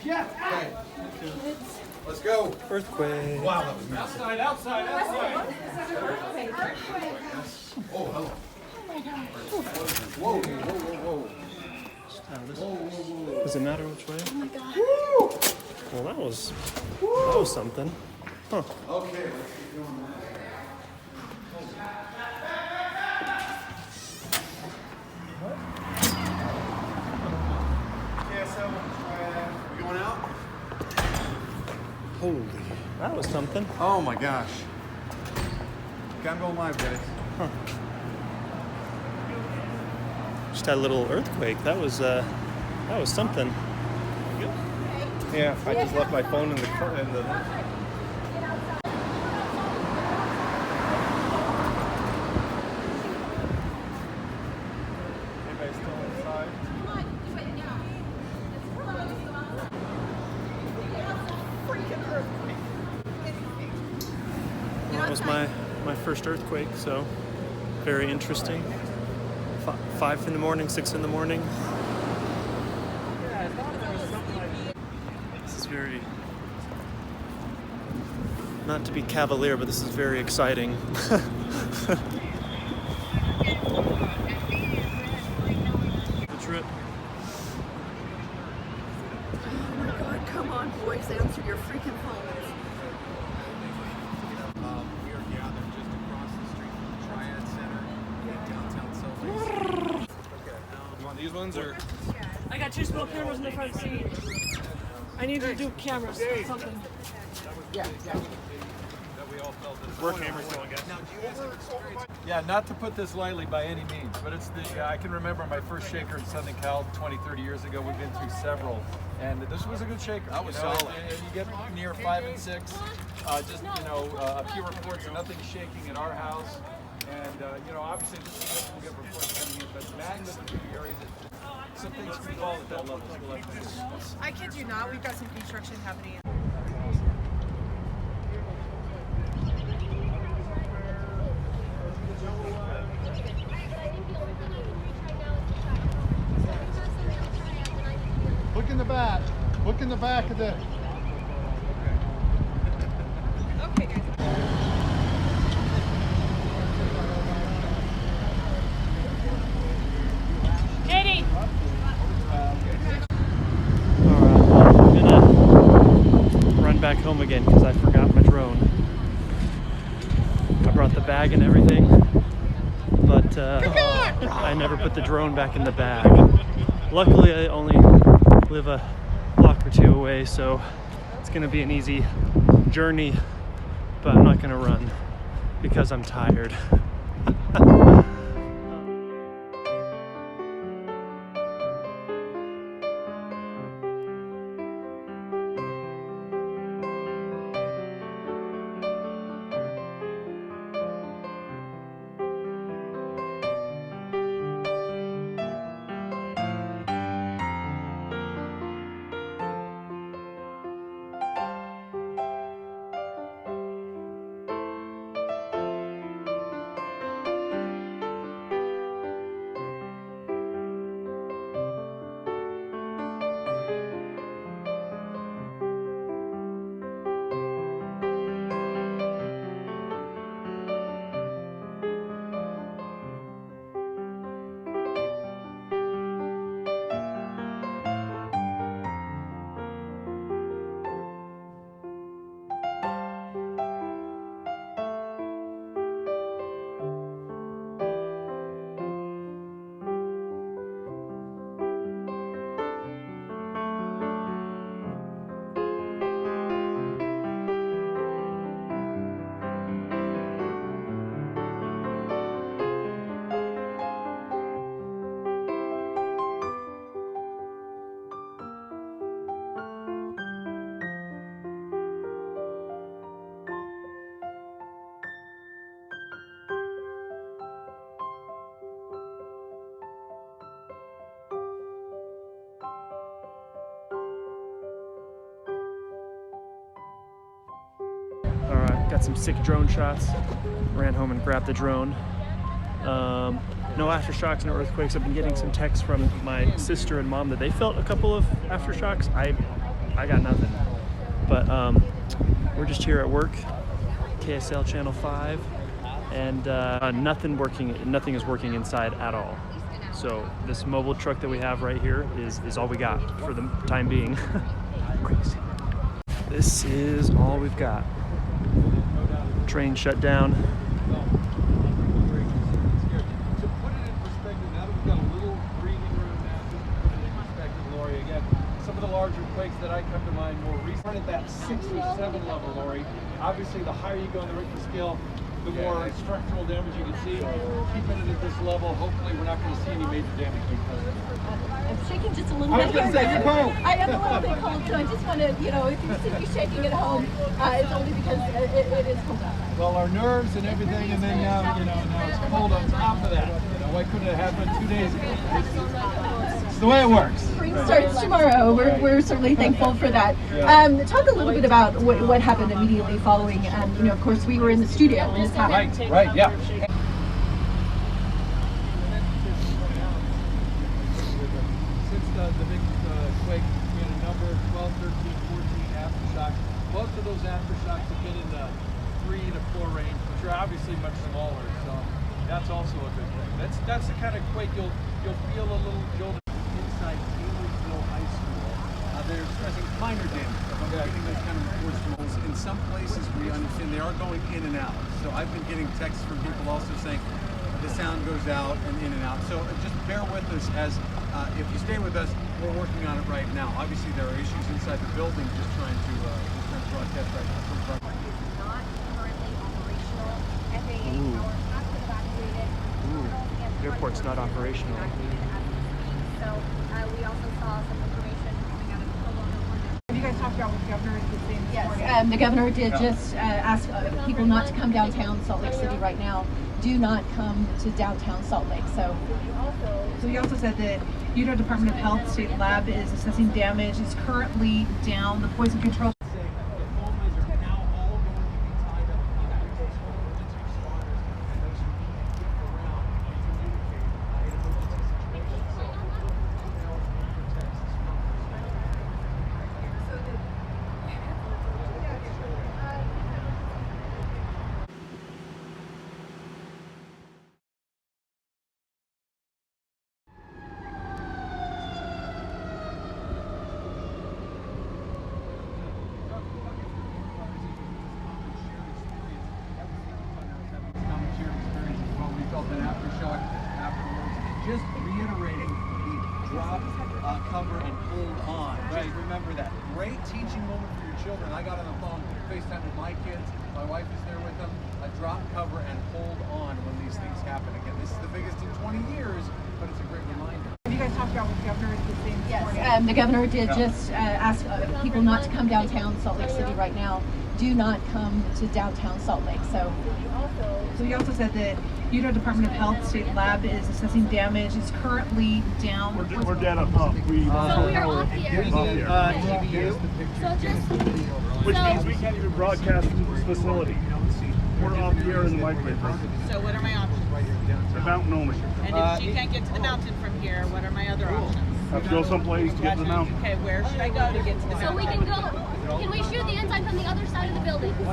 Okay. Let's go. Earthquake. Wow, that was massive. Outside. Oh, hello. Whoa. Does it matter which way? Oh my god. Well, that was something. Huh. Okay, let's keep going. We going out? Holy, that was something. Oh my gosh. Okay, I'm going live, guys. Just had a little earthquake. That was something. Yeah, I just left my phone in the Anybody still inside? That was my first earthquake, so very interesting. 5 in the morning, 6 in the morning. This is very, not to be cavalier, but this is very exciting. The trip. Oh my god, come on, boys, answer your freaking phones. We are gathered just across the street from the Triad Center in downtown Salt Lake City. You want these ones or? I got 2 small cameras in the front seat. I need to do cameras or something. Where cameras going, guys? Yeah, not to put this lightly by any means, but it's I can remember my first shaker in Southern Cal 20, 30 years ago. We've been through several, and this was a good shaker. That was solid. solid. And you get near 5 and 6, a few reports of nothing shaking at our house, and obviously we'll get reports coming in, but magnitude areas, some things can fall at that level. So we'll have to do. I kid you not, we've got some construction happening. Look in the back. Look in the back of the. Okay, guys. Katie! Alright, well, I'm gonna run back home again because I forgot my drone. I brought the bag and everything, but I never put the drone back in the bag. Luckily, I only live a block or 2 away, so it's gonna be an easy journey, but I'm not gonna run because I'm tired. Alright, got some sick drone shots. Ran home and grabbed the drone. No aftershocks, no earthquakes. I've been getting some texts from my sister and mom that they felt a couple of aftershocks. I I got nothing. But we're just here at work, KSL Channel 5, and nothing is working inside at all. So this mobile truck that we have right here is all we got for the time being. Crazy. This is all we've got. Train shut down. To put it in perspective, now that we've got a little breathing room now, just to put it in perspective, Lori, again, some of the larger quakes that I come to mind more recently at that 6 or 7 level, Lori. Obviously, the higher you go on the Richter scale, the more structural damage you can see. Keeping it at this level, hopefully we're not going to see any major damage. I'm shaking just a little I bit. was going to say, you're cold. I am a little bit cold, so I just want to, if you see me shaking at home, it's only because it is cold outside. Well, our nerves and everything, and then now, now it's cold on top of that. Why couldn't it happen 2 days ago? It's the way it works. Spring starts tomorrow. We're certainly thankful for that. Talk a little bit about what happened immediately following. Of course, we were in the studio when this happened. Right, yeah. Since the big quake, we had a number of 12, 13, 14 aftershocks. Most of those aftershocks have been in the 3 to 4 range, which are obviously much smaller. So that's also a good thing. That's the kind of quake you'll feel a little jolt inside Taylorsville High School. They're expressing minor damage. I'm getting those kind of reports from those. In some places, we understand they are going in and out. So I've been getting texts from people also saying the sound goes out and in and out. So just bear with us as if you stay with us, we're working on it right now. Obviously, there are issues inside the building just trying to broadcast right now. Not currently operational. FAA power has been evacuated. Ooh. Airport's not operational. So we also saw some information coming out of Kelowna. Have you guys talked about what the governor is saying this morning? Yes, the governor did just ask people not to come downtown Salt Lake City right now. Do not come to downtown Salt Lake. So he also said that Utah Department of Health State Lab is assessing damage. It's currently down. The poison control. Just reiterating the drop, cover, and hold on. Just remember that. Great teaching moment for your children. I got on the phone, FaceTime with my kids. My wife is there with them. Drop, cover, and hold on when these things happen. Again, this is the biggest in 20 years, but it's a great reminder. Have you guys talked about what the governor is saying this morning? yes, the governor did just ask people not to come downtown Salt Lake City right now. Do not come to downtown Salt Lake. So he also said that Utah Department of Health State Lab is assessing damage. It's currently down. We're dead up. So we are off the air. So just Which means we can't even broadcast from this facility. We're off the air in the microwave. So what are my options? The mountain only. And if you can't get to the mountain from here, what are my other options? Have to go someplace to get to the mountain. Okay, where should I go to get to the mountain? So we can go. Can we shoot the inside from the other side of the building? Can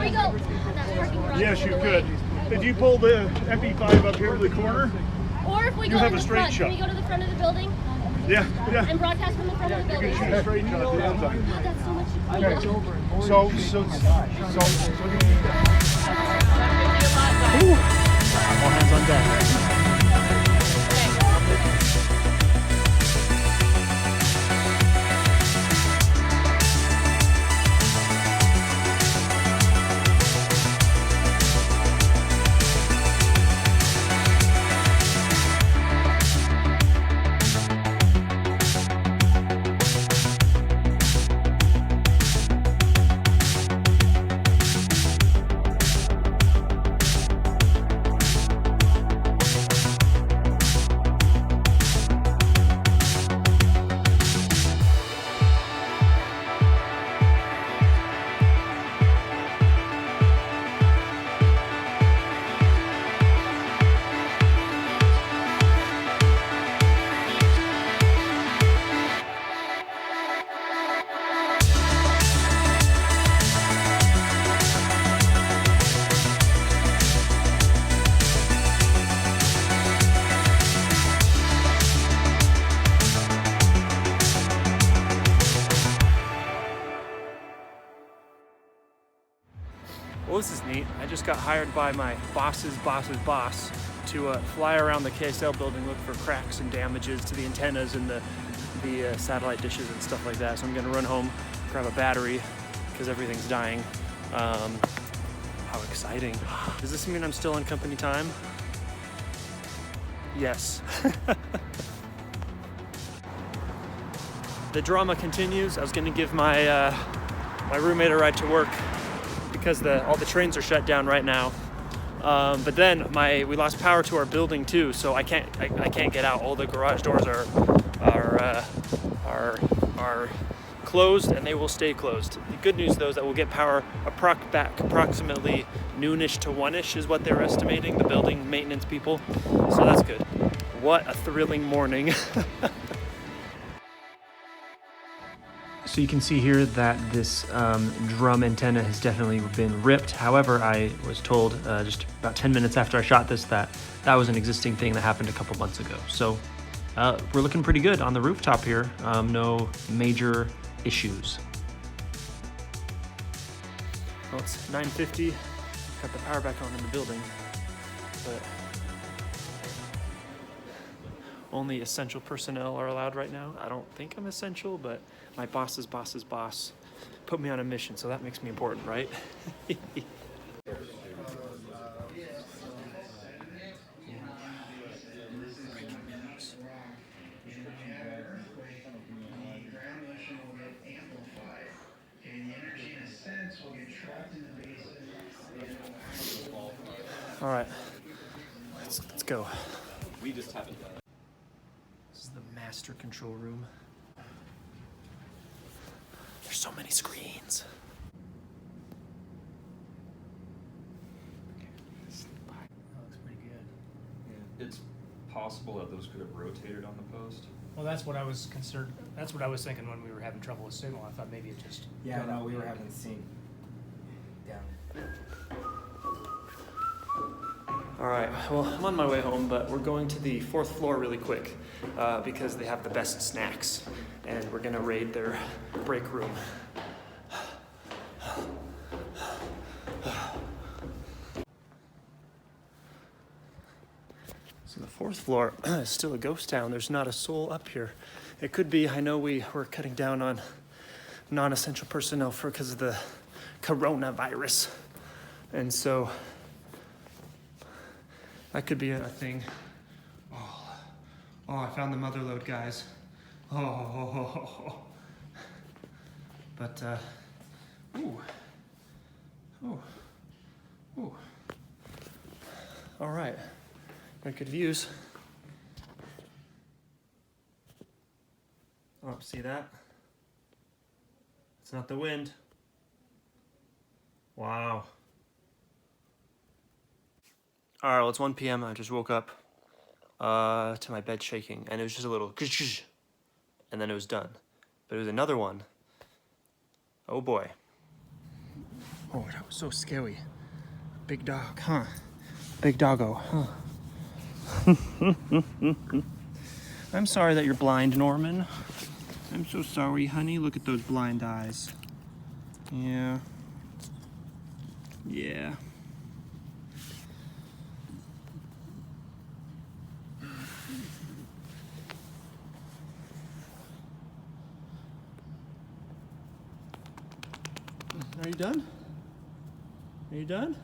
we go? That parking garage Yes, to you the could. right? If you pull the MP5 up here to the corner, Or if we You go have to a the straight front, shot. can we go to the front of the building yeah. and broadcast from the front of the You building? can shoot a straight shot to the inside. God, that's so much. Okay. So All hands on deck. just got hired by my boss's boss's boss to fly around the KSL building, look for cracks and damages to the antennas and the satellite dishes and stuff like that. So I'm gonna run home, grab a battery, because everything's dying. How exciting. Does this mean I'm still on company time? Yes. The drama continues. I was gonna give my my roommate a ride to work because all the trains are shut down right now. But then we lost power to our building too, so I can't get out. All the garage doors are closed, and they will stay closed. The good news though is that we'll get power back approximately noonish to 1ish is what they're estimating, the building maintenance people. So that's good. What a thrilling morning. So you can see here that this drum antenna has definitely been ripped. However, I was told just about 10 minutes after I shot this that was an existing thing that happened a couple months ago. So we're looking pretty good on the rooftop here. No major issues. Well, it's 9:50. Got the power back on in the building, but only essential personnel are allowed right now. I don't think I'm essential, but my boss's boss's boss put me on a mission, so that makes me important, right? All right, let's go. We just haven't done it. This is the master control room. There's so many screens. That looks pretty good. Yeah. It's possible that those could have rotated on the post. Well, that's what I was concerned. That's what I was thinking when we were having trouble with signal. I thought maybe it just. Yeah, no, we were having the same down. All right, well, I'm on my way home, but we're going to the 4th floor really quick because they have the best snacks, and we're gonna raid their break room. So the 4th floor is still a ghost town. There's not a soul up here. It could be, I know we're cutting down on non-essential personnel because of the coronavirus, and so that could be a thing. Oh, I found the mother lode, guys. Oh. But, ooh. All right, got good views. Oh, see that? It's not the wind. Wow. All right, well, it's 1 p.m. I just woke up to my bed shaking, and it was just a little and then it was done. But it was another one. Oh boy. Oh, that was so scary. Big dog, huh? Big doggo, huh? I'm sorry that you're blind, Norman. I'm so sorry, honey. Look at those blind eyes. Yeah. Yeah. Are you done? Are you done?